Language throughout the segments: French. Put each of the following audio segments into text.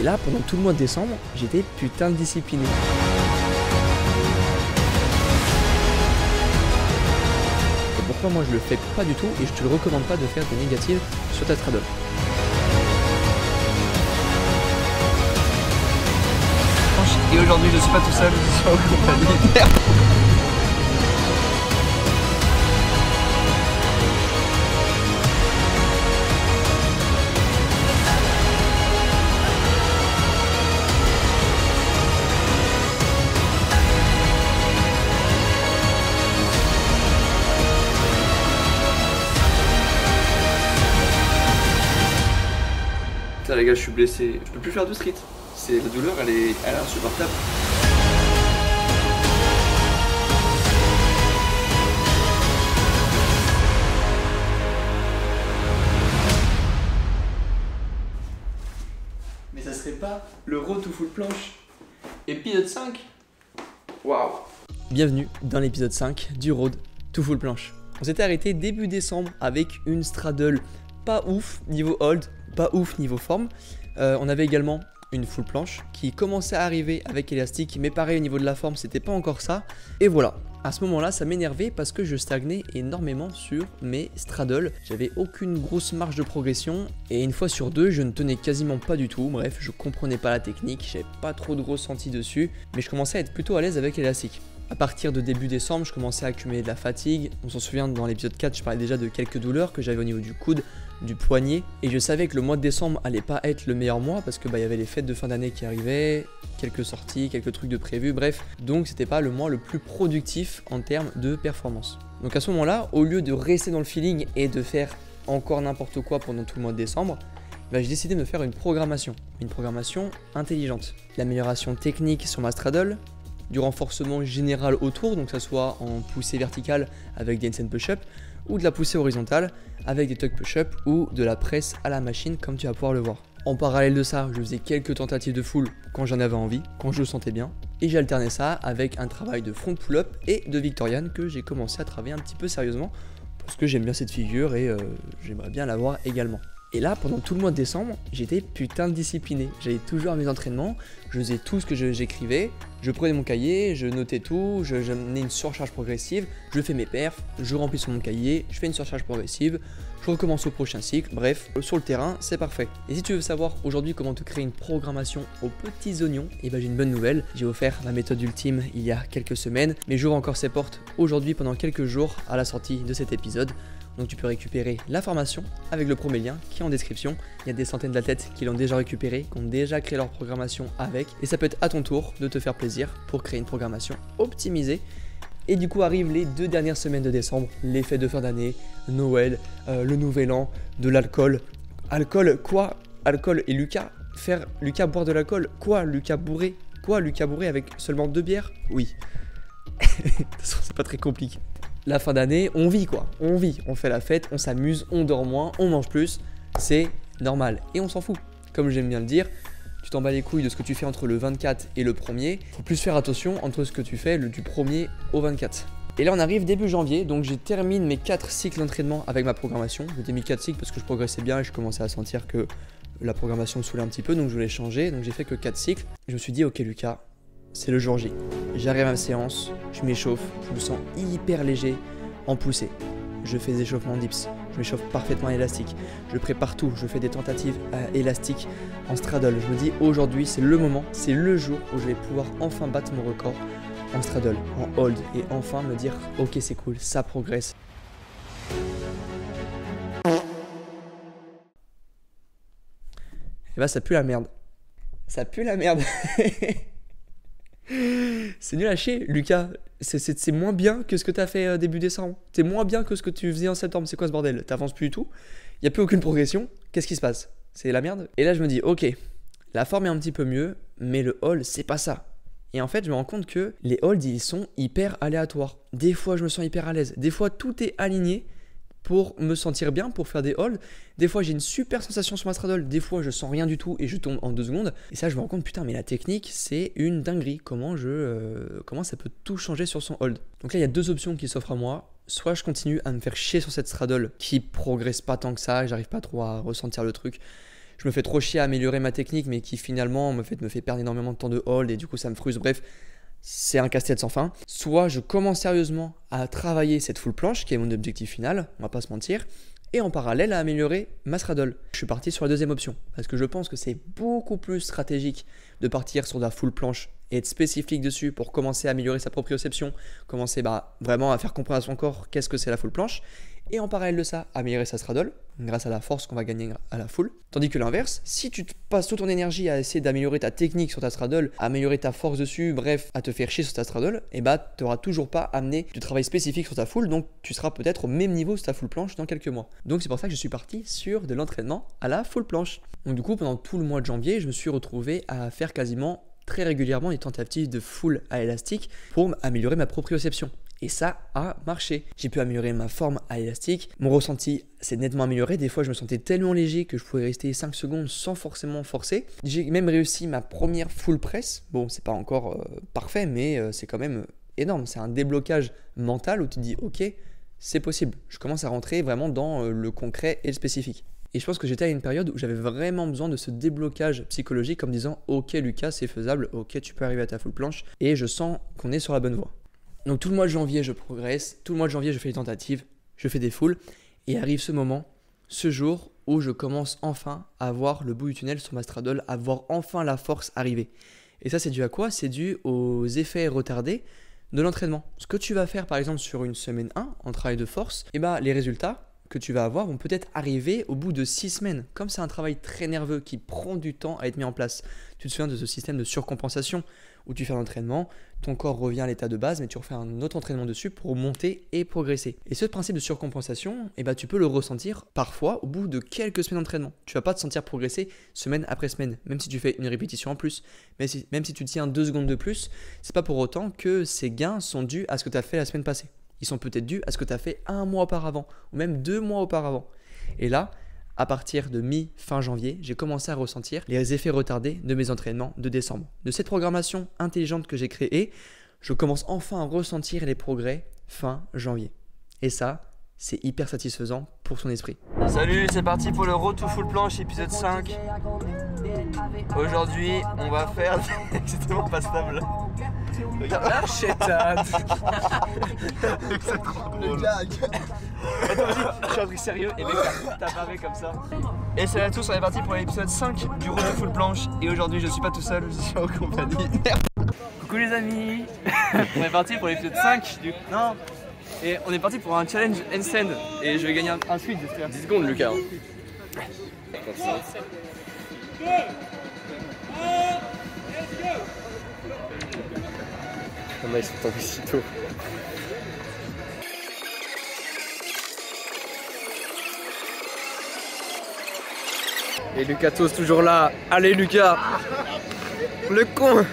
Et là, pendant tout le mois de décembre, j'étais putain de discipliné. Et pourquoi moi je le fais pas du tout et je te le recommande pas de faire des négatives sur ta straddle. Et aujourd'hui je suis pas tout seul, je suis en compagnie. Putain les gars, je suis blessé, je peux plus faire de street. La douleur, elle est insupportable. Mais ça serait pas le road to full planche épisode 5? Waouh! Bienvenue dans l'épisode 5 du road to full planche. On s'était arrêté début décembre avec une straddle pas ouf niveau hold, pas ouf niveau forme. On avait également une full planche qui commençait à arriver avec élastique, mais pareil au niveau de la forme c'était pas encore ça. Et voilà, à ce moment là ça m'énervait parce que je stagnais énormément sur mes straddles. J'avais aucune grosse marge de progression et une fois sur deux je ne tenais quasiment pas du tout. Bref, je comprenais pas la technique, j'avais pas trop de ressenti dessus, mais je commençais à être plutôt à l'aise avec l'élastique. À partir de début décembre, je commençais à accumuler de la fatigue. On s'en souvient, dans l'épisode 4, je parlais déjà de quelques douleurs que j'avais au niveau du coude, du poignet. Et je savais que le mois de décembre allait pas être le meilleur mois parce que y avait les fêtes de fin d'année qui arrivaient, quelques sorties, quelques trucs de prévus, bref. Donc c'était pas le mois le plus productif en termes de performance. Donc à ce moment-là, au lieu de rester dans le feeling et de faire encore n'importe quoi pendant tout le mois de décembre, j'ai décidé de me faire une programmation intelligente. L'amélioration technique sur ma straddle, du renforcement général autour, donc que ça soit en poussée verticale avec des handstand push-up ou de la poussée horizontale avec des tuck push-up ou de la presse à la machine comme tu vas pouvoir le voir. En parallèle de ça, je faisais quelques tentatives de full quand j'en avais envie, quand je le sentais bien, et j'alternais ça avec un travail de front pull-up et de Victorian que j'ai commencé à travailler un petit peu sérieusement parce que j'aime bien cette figure et j'aimerais bien l'avoir également. Et là, pendant tout le mois de décembre, j'étais putain de discipliné. J'allais toujours à mes entraînements, je faisais tout ce que j'écrivais, je prenais mon cahier, je notais tout, je menais une surcharge progressive, je fais mes perfs, je remplis sur mon cahier, je fais une surcharge progressive, je recommence au prochain cycle, bref, sur le terrain, c'est parfait. Et si tu veux savoir aujourd'hui comment te créer une programmation aux petits oignons, et j'ai une bonne nouvelle, j'ai offert ma méthode ultime il y a quelques semaines, mais j'ouvre encore ses portes aujourd'hui pendant quelques jours à la sortie de cet épisode. Donc tu peux récupérer la formation avec le premier lien qui est en description. Il y a des centaines d'athlètes qui l'ont déjà récupéré, qui ont déjà créé leur programmation avec. Et ça peut être à ton tour de te faire plaisir pour créer une programmation optimisée. Et du coup arrivent les 2 dernières semaines de décembre, les fêtes de fin d'année, Noël, le nouvel an, de l'alcool. Alcool, quoi? Alcool et Lucas? Faire Lucas boire de l'alcool? Quoi? Lucas bourré? Quoi? Lucas bourré avec seulement 2 bières? Oui. De toute façon, c'est pas très compliqué. La fin d'année, on vit quoi, on vit, on fait la fête, on s'amuse, on dort moins, on mange plus, c'est normal et on s'en fout. Comme j'aime bien le dire, tu t'en bats les couilles de ce que tu fais entre le 24 et le 1er, faut plus faire attention entre ce que tu fais du 1er au 24. Et là on arrive début janvier, donc j'ai terminé mes 4 cycles d'entraînement avec ma programmation. J'ai mis 4 cycles parce que je progressais bien et je commençais à sentir que la programmation me saoulait un petit peu, donc je voulais changer, donc j'ai fait que 4 cycles. Je me suis dit ok Lucas, c'est le jour J. J'arrive à ma séance, je m'échauffe, je me sens hyper léger en poussée. Je fais des échauffements dips, je m'échauffe parfaitement à l'élastique. Je prépare tout, je fais des tentatives élastiques en straddle. Je me dis aujourd'hui c'est le moment, c'est le jour où je vais pouvoir enfin battre mon record en straddle, en hold et enfin me dire ok c'est cool, ça progresse. Et bah ça pue la merde. Ça pue la merde. C'est nul à chier, Lucas. C'est moins bien que ce que t'as fait début décembre. C'est moins bien que ce que tu faisais en septembre. C'est quoi ce bordel? T'avances plus du tout. Il n'y a plus aucune progression. Qu'est-ce qui se passe? C'est la merde. Et là, je me dis, ok, la forme est un petit peu mieux, mais le hold, c'est pas ça. Et en fait, je me rends compte que les holds, ils sont hyper aléatoires. Des fois, je me sens hyper à l'aise. Des fois, tout est aligné pour me sentir bien, pour faire des holds. Des fois, j'ai une super sensation sur ma straddle. Des fois, je sens rien du tout et je tombe en 2 secondes. Et ça, je me rends compte, putain, mais la technique, c'est une dinguerie. Comment ça peut tout changer sur son hold. Donc là, il y a 2 options qui s'offrent à moi. Soit je continue à me faire chier sur cette straddle qui progresse pas tant que ça, j'arrive pas trop à ressentir le truc. je me fais trop chier à améliorer ma technique, mais qui finalement me fait perdre énormément de temps de hold et du coup ça me frustre. Bref, c'est un casse-tête sans fin. Soit je commence sérieusement à travailler cette full planche, qui est mon objectif final, on va pas se mentir, et en parallèle à améliorer ma straddle. Je suis parti sur la deuxième option, parce que je pense que c'est beaucoup plus stratégique de partir sur de la full planche et être spécifique dessus pour commencer à améliorer sa proprioception, commencer vraiment à faire comprendre à son corps qu'est-ce que c'est la full planche, et en parallèle de ça, améliorer sa straddle, grâce à la force qu'on va gagner à la full. Tandis que l'inverse, si tu te passes toute ton énergie à essayer d'améliorer ta technique sur ta straddle, à améliorer ta force dessus, bref, à te faire chier sur ta straddle, et tu n'auras toujours pas amené du travail spécifique sur ta full, donc tu seras peut-être au même niveau sur ta full planche dans quelques mois. Donc c'est pour ça que je suis parti sur de l'entraînement à la full planche. Donc du coup, pendant tout le mois de janvier, je me suis retrouvé à faire quasiment très régulièrement des tentatives de full à élastique pour améliorer ma proprioception. Et ça a marché. J'ai pu améliorer ma forme à élastique. Mon ressenti s'est nettement amélioré. Des fois, je me sentais tellement léger que je pouvais rester 5 secondes sans forcément forcer. J'ai même réussi ma première full press. Bon, c'est pas encore parfait, mais c'est quand même énorme. C'est un déblocage mental où tu te dis, ok, c'est possible. Je commence à rentrer vraiment dans le concret et le spécifique. Et je pense que j'étais à une période où j'avais vraiment besoin de ce déblocage psychologique en me disant, ok Lucas, c'est faisable, ok, tu peux arriver à ta full planche. Et je sens qu'on est sur la bonne voie. Donc tout le mois de janvier, je progresse. Tout le mois de janvier, je fais des tentatives, je fais des fulls. Et arrive ce moment, ce jour où je commence enfin à voir le bout du tunnel sur ma straddle, à voir enfin la force arriver. Et ça, c'est dû à quoi? C'est dû aux effets retardés de l'entraînement. Ce que tu vas faire par exemple sur une semaine 1 en travail de force, les résultats que tu vas avoir vont peut-être arriver au bout de 6 semaines. Comme c'est un travail très nerveux qui prend du temps à être mis en place. Tu te souviens de ce système de surcompensation où tu fais un entraînement, ton corps revient à l'état de base, mais tu refais un autre entraînement dessus pour monter et progresser. Et ce principe de surcompensation, tu peux le ressentir parfois au bout de quelques semaines d'entraînement. Tu vas pas te sentir progresser semaine après semaine, même si tu fais une répétition en plus, même si tu tiens 2 secondes de plus, c'est pas pour autant que ces gains sont dus à ce que tu as fait la semaine passée. Ils sont peut-être dus à ce que tu as fait 1 mois auparavant, ou même 2 mois auparavant. Et là, à partir de mi-fin janvier, j'ai commencé à ressentir les effets retardés de mes entraînements de décembre. De cette programmation intelligente que j'ai créée, je commence enfin à ressentir les progrès fin janvier. Et ça, c'est hyper satisfaisant pour son esprit. Salut, c'est parti pour le Road to Full Planche épisode 5. Aujourd'hui, on va faire... C'est tellement pas stable. Regarde la chétade. C'est trop drôle. Attends, vas-y, je suis un truc sérieux et mec, t'apparais comme ça. Et salut à tous, on est parti pour l'épisode 5 du Road to Full Planche. Et aujourd'hui, je suis pas tout seul, je suis en compagnie. Coucou les amis. On est parti pour l'épisode 5 du... Non. Et on est parti pour un challenge handstand. Et je vais gagner un sweat, j'espère. 10 secondes, Lucas. Non, ils sont tombés si tôt. Et Lucas Tos toujours là. Allez Lucas. Le con.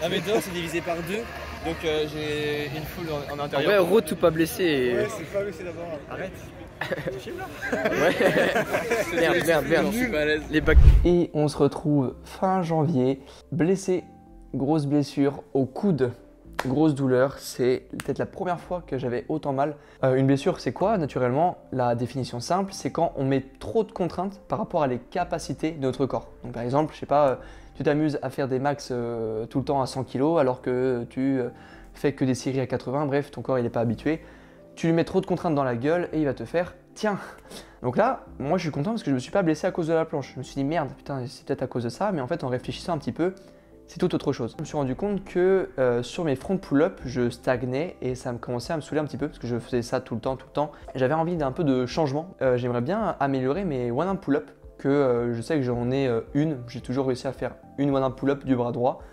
La méthode c'est divisé par 2, donc j'ai une foule en intérieur. Ouais, Road tout pas blessé. Et... Ouais, c'est pas blessé d'abord. Arrête. Ouais. Merde. Je suis pas à l'aise. Les bacs. Et on se retrouve fin janvier, blessé, grosse blessure au coude, grosse douleur. C'est peut-être la première fois que j'avais autant mal. Une blessure, c'est quoi? Naturellement, la définition simple, c'est quand on met trop de contraintes par rapport à les capacités de notre corps. Donc par exemple, je sais pas, tu t'amuses à faire des max tout le temps à 100 kg alors que tu fais que des séries à 80, bref, ton corps il n'est pas habitué. Tu lui mets trop de contraintes dans la gueule et il va te faire tiens. Donc là, moi je suis content parce que je me suis pas blessé à cause de la planche. Je me suis dit merde, putain, c'est peut-être à cause de ça, mais en fait en réfléchissant un petit peu, c'est tout autre chose. Je me suis rendu compte que sur mes front pull-up, je stagnais et ça me commençait à me saouler un petit peu parce que je faisais ça tout le temps. J'avais envie d'un peu de changement. J'aimerais bien améliorer mes one-arm pull-up que je sais que j'en ai une. J'ai toujours réussi à faire une one-arm pull-up du bras droit.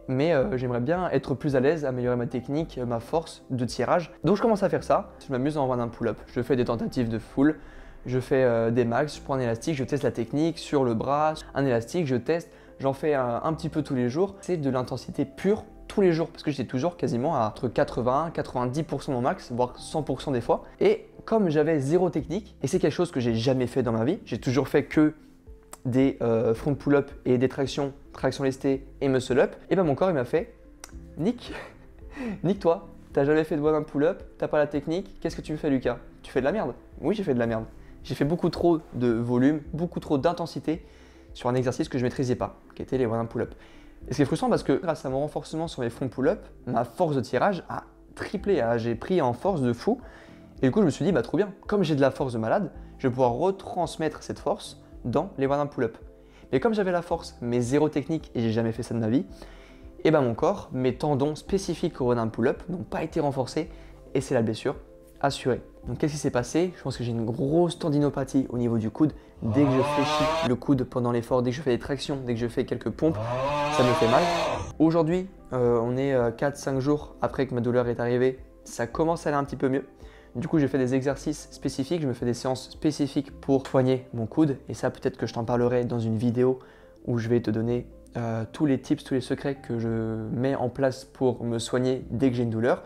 Mais j'aimerais bien être plus à l'aise, améliorer ma technique, ma force de tirage. Donc je commence à faire ça. Je m'amuse en one-arm pull-up. Je fais des tentatives de full. Je fais des max, je prends un élastique, je teste la technique sur le bras. Un élastique, je teste. J'en fais un petit peu tous les jours. C'est de l'intensité pure tous les jours parce que j'étais toujours quasiment à entre 80, 90% de mon max, voire 100% des fois. Et comme j'avais zéro technique, et c'est quelque chose que j'ai jamais fait dans ma vie, j'ai toujours fait que des front pull-up et des tractions lestées et muscle up, et ben mon corps il m'a fait nique toi, t'as jamais fait de one pull-up, t'as pas la technique, qu'est-ce que tu me fais Lucas? Tu fais de la merde. Oui, j'ai fait de la merde. J'ai fait beaucoup trop de volume, beaucoup trop d'intensité sur un exercice que je maîtrisais pas, qui était les one pull-up. Et ce qui est frustrant parce que grâce à mon renforcement sur mes front pull-up, ma force de tirage a triplé, j'ai pris en force de fou. Et du coup je me suis dit bah trop bien, comme j'ai de la force de malade, je vais pouvoir retransmettre cette force dans les one pull-up. Mais comme j'avais la force mais zéro technique et j'ai jamais fait ça de ma vie, et ben mon corps, mes tendons spécifiques au one pull-up n'ont pas été renforcés et c'est la blessure assurée. Donc qu'est-ce qui s'est passé? Je pense que j'ai une grosse tendinopathie au niveau du coude. Dès que je fléchis le coude pendant l'effort, dès que je fais des tractions, dès que je fais quelques pompes, ça me fait mal. Aujourd'hui, on est 4-5 jours après que ma douleur est arrivée, ça commence à aller un petit peu mieux. Du coup, j'ai fait des exercices spécifiques, je me fais des séances spécifiques pour soigner mon coude. Et ça, peut-être que je t'en parlerai dans une vidéo où je vais te donner tous les tips, tous les secrets que je mets en place pour me soigner dès que j'ai une douleur.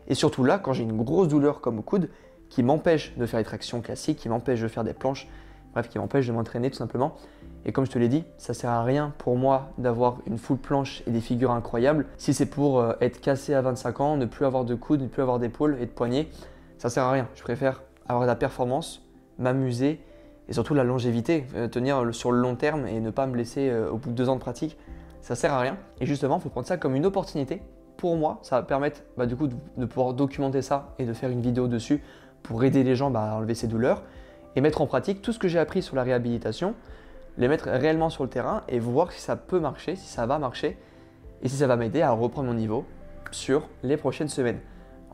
Et surtout là, quand j'ai une grosse douleur comme au coude, qui m'empêche de faire les tractions classiques, qui m'empêche de faire des planches, bref, qui m'empêche de m'entraîner tout simplement. Et comme je te l'ai dit, ça sert à rien pour moi d'avoir une full planche et des figures incroyables. Si c'est pour être cassé à 25 ans, ne plus avoir de coude, ne plus avoir d'épaule et de poignets, ça sert à rien. Je préfère avoir de la performance, m'amuser et surtout la longévité, tenir sur le long terme et ne pas me blesser au bout de 2 ans de pratique. Ça sert à rien. Et justement, il faut prendre ça comme une opportunité. Pour moi, ça va permettre du coup de pouvoir documenter ça et de faire une vidéo dessus pour aider les gens à enlever ces douleurs et mettre en pratique tout ce que j'ai appris sur la réhabilitation, les mettre réellement sur le terrain et voir si ça peut marcher, si ça va marcher et si ça va m'aider à reprendre mon niveau sur les prochaines semaines.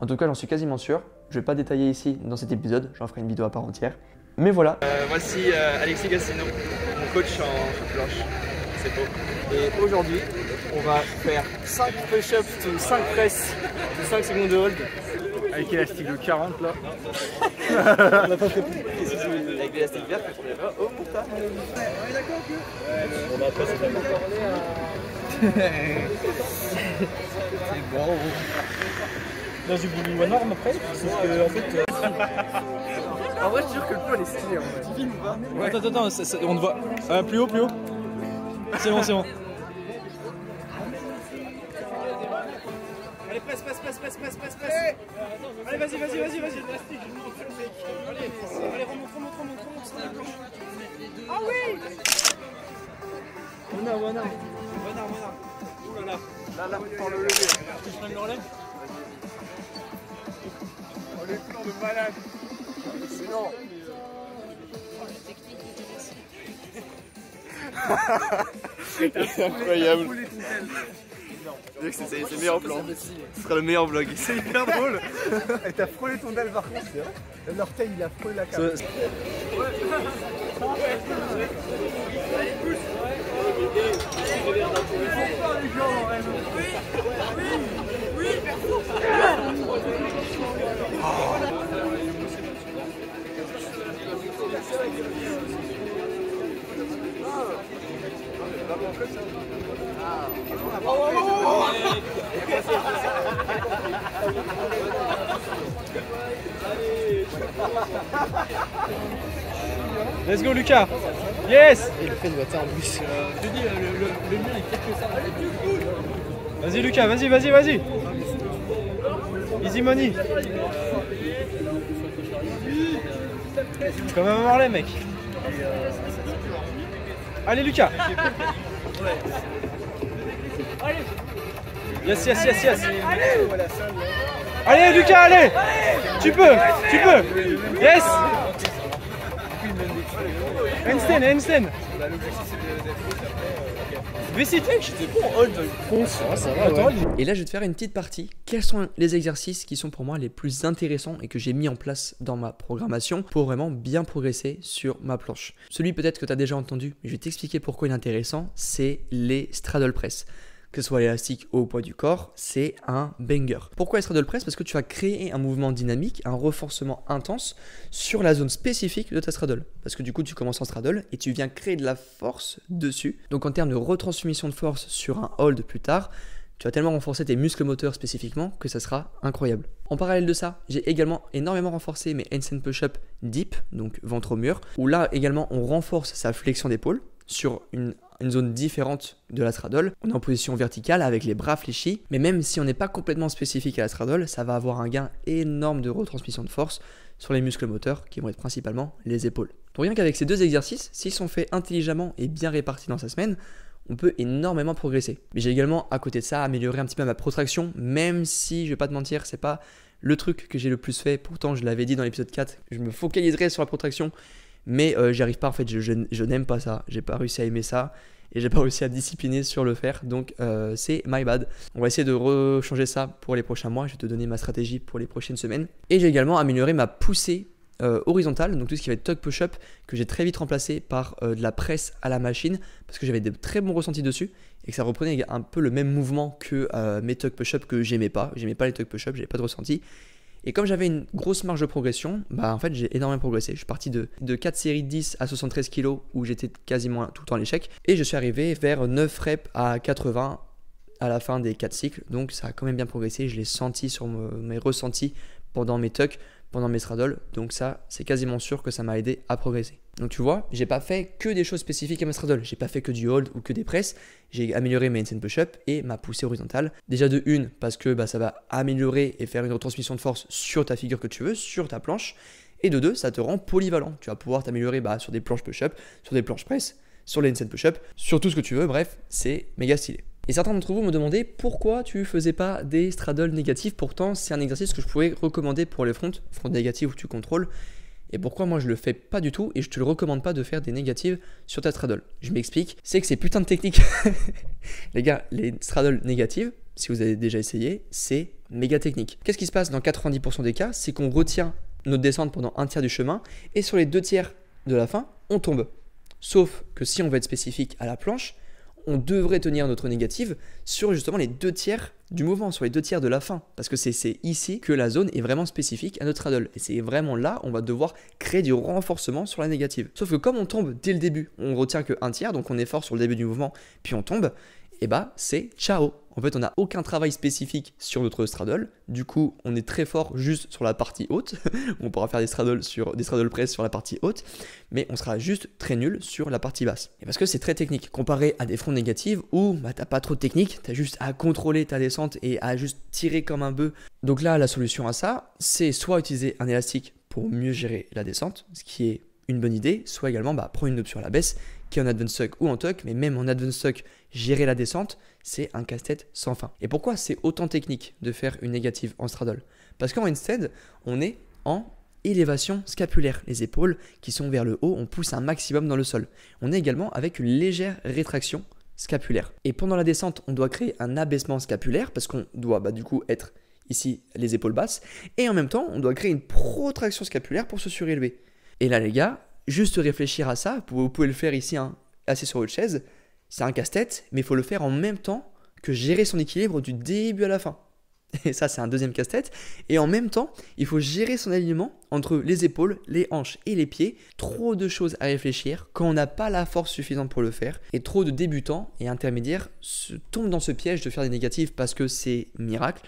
En tout cas, j'en suis quasiment sûr. Je ne vais pas détailler ici dans cet épisode, j'en ferai une vidéo à part entière. Mais voilà. Voici Alexis Gassino, mon coach en planche. C'est beau. Et aujourd'hui, on va faire 5 push-ups ou 5 presses de 5 secondes de hold. Avec l'élastique de 40 là. On n'a pas fait plus. Avec l'élastique vert que je pas. Oh putain. On est d'accord que. On va pas se C'est bon. Là j'ai voulu une arme après, parce que en fait. En vrai je te jure que le plan est stylé en vrai. Tu filmes ou pas? Ouais. Attends, on te voit. Plus haut, plus haut. C'est bon, c'est bon. Allez, presse. Allez, vas-y. Allez, remonte. Ah oui. Wana. Ouh là. Là, pour le lever. Tu fais le relais? Oh, les plans de malade. Sinon. C'est incroyable. C'est le meilleur plan. Ce sera le meilleur vlog. C'est hyper drôle. Et t'as frôlé ton dalle par contre. L'orteil il a frôlé la carte. Allez, pousse. Let's go Lucas. Yes. Et le fait de battre en plus. Je te dis le mur il fait que ça. Vas-y Lucas, vas-y. Easy money. Comme un Marley mec. Allez Lucas. Yes. Allez Lucas, allez. Tu peux. Yes. Handstand. V6, j'étais bon, hold. Ça va, ouais. Et là, je vais te faire une petite partie. Quels sont les exercices qui sont pour moi les plus intéressants et que j'ai mis en place dans ma programmation pour vraiment bien progresser sur ma planche. Celui peut-être que tu as déjà entendu, mais je vais t'expliquer pourquoi il est intéressant, c'est les straddle press. Que ce soit l'élastique au poids du corps, c'est un banger. Pourquoi les straddle press? Parce que tu vas créer un mouvement dynamique, un renforcement intense sur la zone spécifique de ta straddle. Parce que du coup, tu commences en straddle et tu viens créer de la force dessus. Donc en termes de retransmission de force sur un hold plus tard, Tu vas tellement renforcer tes muscles moteurs spécifiquement que ça sera incroyable. En parallèle de ça, j'ai également énormément renforcé mes handstand push-up deep, donc ventre au mur, où là également on renforce sa flexion d'épaule sur une zone différente de la straddle. On est en position verticale avec les bras fléchis, mais même si on n'est pas complètement spécifique à la straddle, ça va avoir un gain énorme de retransmission de force sur les muscles moteurs qui vont être principalement les épaules. Donc rien qu'avec ces 2 exercices, s'ils sont faits intelligemment et bien répartis dans sa semaine, on peut énormément progresser. Mais j'ai également à côté de ça amélioré un petit peu ma protraction, même si je vais pas te mentir, c'est pas le truc que j'ai le plus fait. Pourtant je l'avais dit dans l'épisode 4, je me focaliserai sur la protraction, mais j'y arrive pas en fait, je n'aime pas ça, j'ai pas réussi à aimer ça et j'ai pas réussi à discipliner sur le faire, donc c'est my bad. On va essayer de rechanger ça pour les prochains mois, je vais te donner ma stratégie pour les prochaines semaines. Et j'ai également amélioré ma poussée horizontale, donc tout ce qui va être tuck push-up, que j'ai très vite remplacé par de la presse à la machine, parce que j'avais de très bons ressentis dessus, et que ça reprenait un peu le même mouvement que mes tuck push-up que j'aimais pas les tuck push-up, j'avais pas de ressenti. Et comme j'avais une grosse marge de progression, bah en fait j'ai énormément progressé. Je suis parti de 4 séries de 10 à 73 kg où j'étais quasiment tout le temps à l'échec. Et je suis arrivé vers 9 reps à 80 à la fin des 4 cycles. Donc ça a quand même bien progressé. Je l'ai senti sur mes ressentis pendant mes tucks, pendant mes straddles. Donc ça, c'est quasiment sûr que ça m'a aidé à progresser. Donc tu vois, j'ai pas fait que des choses spécifiques à ma straddle. J'ai pas fait que du hold ou que des presses. J'ai amélioré mes handstand push-up et ma poussée horizontale. Déjà de une, parce que ça va améliorer et faire une retransmission de force sur ta figure que tu veux, sur ta planche. Et de deux, ça te rend polyvalent. Tu vas pouvoir t'améliorer sur des planches push-up, sur des planches presse, sur les handstand push-up, sur tout ce que tu veux. Bref, c'est méga stylé. Et certains d'entre vous me demandaient pourquoi tu faisais pas des straddles négatifs. Pourtant, c'est un exercice que je pourrais recommander pour les front négatives où tu contrôles. Et pourquoi moi je le fais pas du tout et je te le recommande pas de faire des négatives sur ta straddle. Je m'explique, c'est que c'est putain de technique. Les gars, les straddles négatives, si vous avez déjà essayé, c'est méga technique. Qu'est-ce qui se passe dans 90% des cas? C'est qu'on retient notre descente pendant un tiers du chemin et sur les 2 tiers de la fin, on tombe. Sauf que si on veut être spécifique à la planche, on devrait tenir notre négative sur justement les 2 tiers du mouvement, sur les 2 tiers de la fin. Parce que c'est ici que la zone est vraiment spécifique à notre straddle. Et c'est vraiment là, on va devoir créer du renforcement sur la négative. Sauf que comme on tombe dès le début, on retient que 1 tiers, donc on est fort sur le début du mouvement, puis on tombe, et c'est ciao. En fait, on n'a aucun travail spécifique sur notre straddle. Du coup, on est très fort juste sur la partie haute. On pourra faire des straddle press sur la partie haute, mais on sera juste très nul sur la partie basse. Et parce que c'est très technique, comparé à des fronts négatives où t'as pas trop de technique, t'as juste à contrôler ta descente et à juste tirer comme un bœuf. Donc là, la solution à ça, c'est soit utiliser un élastique pour mieux gérer la descente, ce qui est une bonne idée, soit également prendre une option à la baisse, qui est en advanced tuck ou en tuck, mais même en advanced tuck, gérer la descente, c'est un casse-tête sans fin. Et pourquoi c'est autant technique de faire une négative en straddle? Parce qu'en handstand, on est en élévation scapulaire. Les épaules qui sont vers le haut, on pousse un maximum dans le sol. On est également avec une légère rétraction scapulaire. Et pendant la descente, on doit créer un abaissement scapulaire parce qu'on doit du coup être ici les épaules basses. Et en même temps, on doit créer une protraction scapulaire pour se surélever. Et là les gars, juste réfléchir à ça, vous pouvez le faire ici, assis sur votre chaise, c'est un casse-tête, mais il faut le faire en même temps que gérer son équilibre du début à la fin. Et ça, c'est un deuxième casse-tête. Et en même temps, il faut gérer son alignement entre les épaules, les hanches et les pieds. Trop de choses à réfléchir quand on n'a pas la force suffisante pour le faire. Et trop de débutants et intermédiaires tombent dans ce piège de faire des négatives parce que c'est miracle,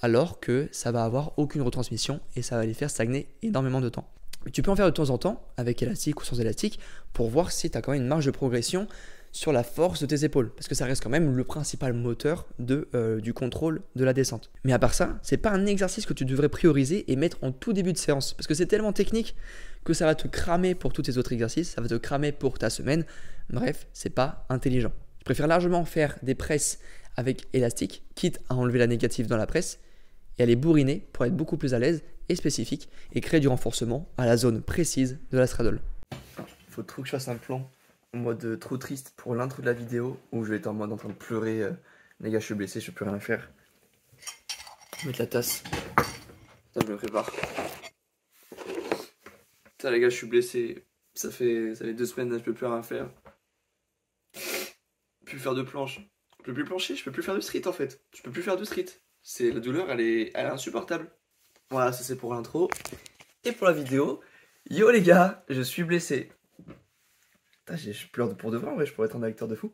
alors que ça va avoir aucune retransmission et ça va les faire stagner énormément de temps. Mais tu peux en faire de temps en temps, avec élastique ou sans élastique, pour voir si tu as quand même une marge de progression sur la force de tes épaules, parce que ça reste quand même le principal moteur du contrôle de la descente. Mais à part ça, c'est pas un exercice que tu devrais prioriser et mettre en tout début de séance, parce que c'est tellement technique que ça va te cramer pour tous tes autres exercices, ça va te cramer pour ta semaine. Bref, c'est pas intelligent. Je préfère largement faire des presses avec élastique, quitte à enlever la négative dans la presse, et aller bourriner pour être beaucoup plus à l'aise et spécifique et créer du renforcement à la zone précise de la straddle. Il faut trop que je fasse un plan en mode trop triste pour l'intro de la vidéo où je vais être en mode en train de pleurer. Les gars, je suis blessé, je peux plus rien faire. Je vais mettre la tasse. Ça, je me prépare. Putain, les gars, je suis blessé. Ça fait 2 semaines, je peux plus rien faire. Je peux plus faire de planche. Je peux plus plancher, je peux plus faire de street en fait. Je peux plus faire de street. La douleur, elle est insupportable. Voilà, ça c'est pour l'intro. Et pour la vidéo, yo les gars, je suis blessé. Putain, je pleure pour de vrai, en vrai, je pourrais être un acteur de fou.